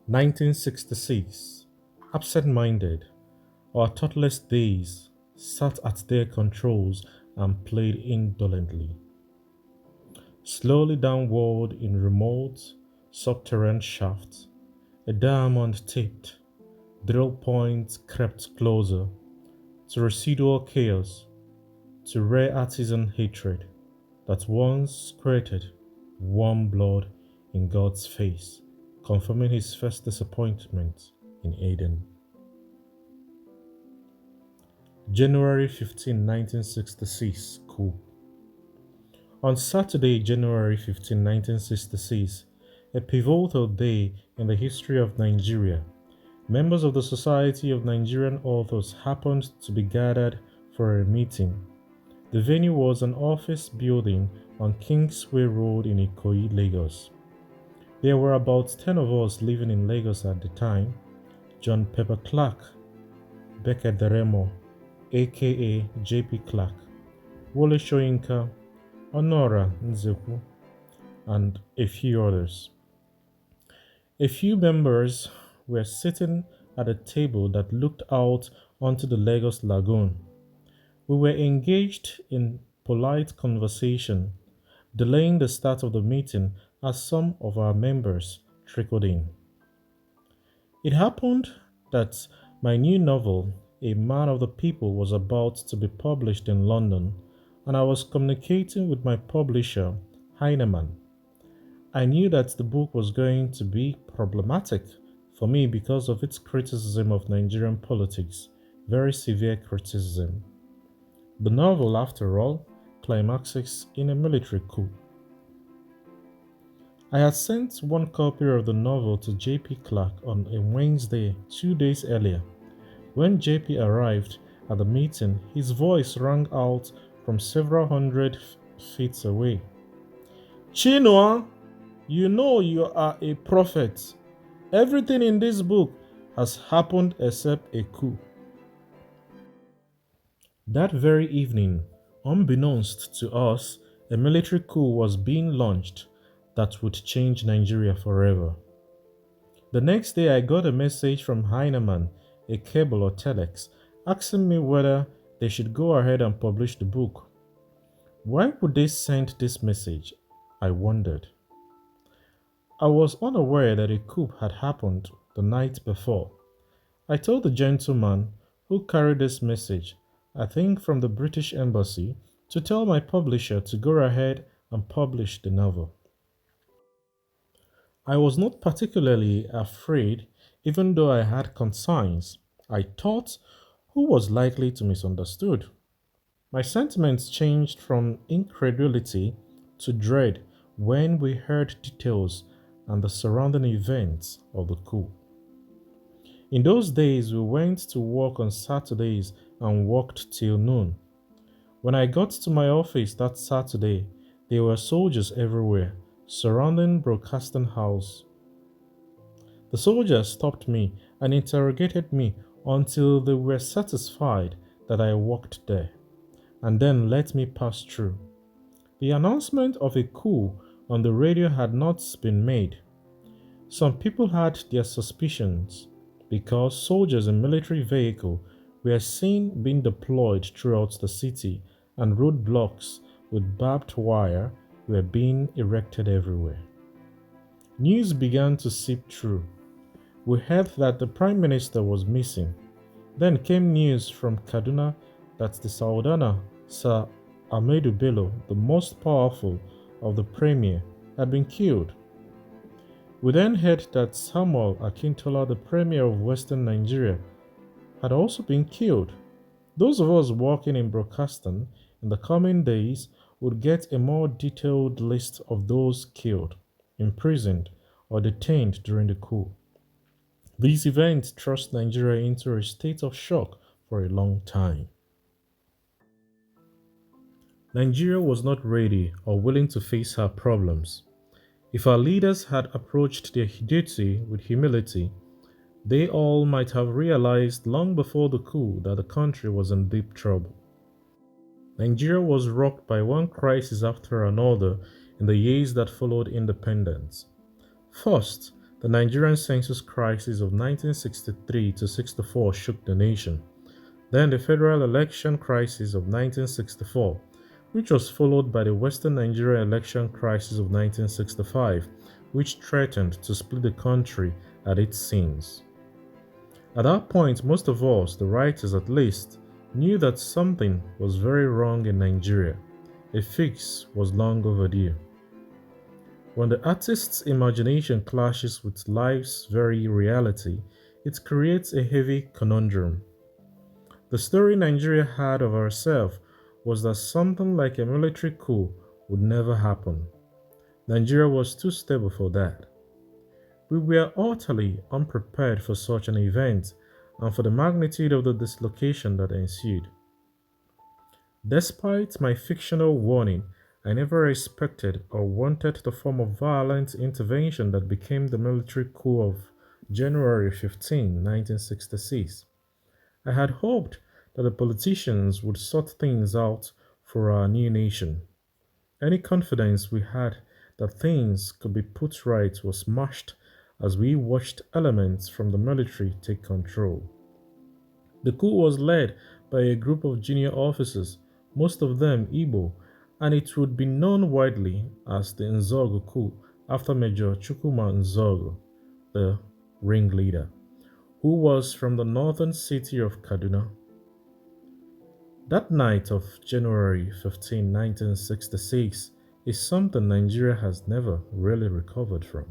1966. Absent-minded, our thoughtless days sat at their controls and played indolently. Slowly downward in remote, subterranean shafts, a diamond-tipped drill point crept closer to residual chaos, to rare artisan hatred that once squirted warm blood in God's face, confirming his first disappointment in Eden. January 15, 1966, Coup. On Saturday, January 15, 1966, a pivotal day in the history of Nigeria, members of the Society of Nigerian Authors happened to be gathered for a meeting. The venue was an office building on Kingsway Road in Ikoyi, Lagos. There were about 10 of us living in Lagos at the time: John Pepper Clark, Becket Deremo, aka JP Clark, Wole Soyinka, Honora Nzeku, and a few others. A few members were sitting at a table that looked out onto the Lagos Lagoon. We were engaged in polite conversation, delaying the start of the meeting as some of our members trickled in. It happened that my new novel, A Man of the People, was about to be published in London, and I was communicating with my publisher, Heinemann. I knew that the book was going to be problematic for me because of its criticism of Nigerian politics, very severe criticism. The novel, after all, climaxes in a military coup. I had sent one copy of the novel to JP Clark on a Wednesday 2 days earlier. When JP arrived at the meeting, his voice rang out from several hundred feet away. Chinua, you know you are a prophet. Everything in this book has happened except a coup. That very evening, unbeknownst to us, a military coup was being launched that would change Nigeria forever. The next day, I got a message from Heinemann, a cable or telex, asking me whether they should go ahead and publish the book. Why would they send this message? I wondered. I was unaware that a coup had happened the night before. I told the gentleman who carried this message, I think from the British Embassy, to tell my publisher to go ahead and publish the novel. I was not particularly afraid, even though I had concerns. I thought, who was likely to misunderstood? My sentiments changed from incredulity to dread when we heard details and the surrounding events of the coup. In those days, we went to work on Saturdays and worked till noon. When I got to my office that Saturday, there were soldiers everywhere, surrounding Broadcasting House. The soldiers stopped me and interrogated me until they were satisfied that I worked there, and then let me pass through. The announcement of a coup on the radio had not been made. Some people had their suspicions because soldiers in military vehicle were seen being deployed throughout the city and roadblocks with barbed wire were being erected everywhere. News began to seep through. We heard that the Prime Minister was missing. Then came news from Kaduna that the Saudana, Sir Ahmedu Bello, the most powerful of the Premier, had been killed. We then heard that Samuel Akintola, the Premier of Western Nigeria, had also been killed. Those of us working in broadcasting in the coming days would get a more detailed list of those killed, imprisoned, or detained during the coup. These events thrust Nigeria into a state of shock for a long time. Nigeria was not ready or willing to face her problems. If our leaders had approached their duty with humility, they all might have realized long before the coup that the country was in deep trouble. Nigeria was rocked by one crisis after another in the years that followed independence. First, The Nigerian census crisis of 1963 to 64 shook the nation. Then the federal election crisis of 1964, which was followed by the Western Nigeria election crisis of 1965, which threatened to split the country at its seams. At that point, most of us, the writers at least, knew that something was very wrong in Nigeria. A fix was long overdue. When the artist's imagination clashes with life's very reality, it creates a heavy conundrum. The story Nigeria had of herself was that something like a military coup would never happen. Nigeria was too stable for that. We were utterly unprepared for such an event and for the magnitude of the dislocation that ensued. Despite my fictional warning, I never expected or wanted the form of violent intervention that became the military coup of January 15, 1966. I had hoped that the politicians would sort things out for our new nation. Any confidence we had that things could be put right was smashed as we watched elements from the military take control. The coup was led by a group of junior officers, most of them Igbo, and it would be known widely as the Nzogo coup after Major Chukwuma Nzogo, the ringleader, who was from the northern city of Kaduna. That night of January 15, 1966, is something Nigeria has never really recovered from.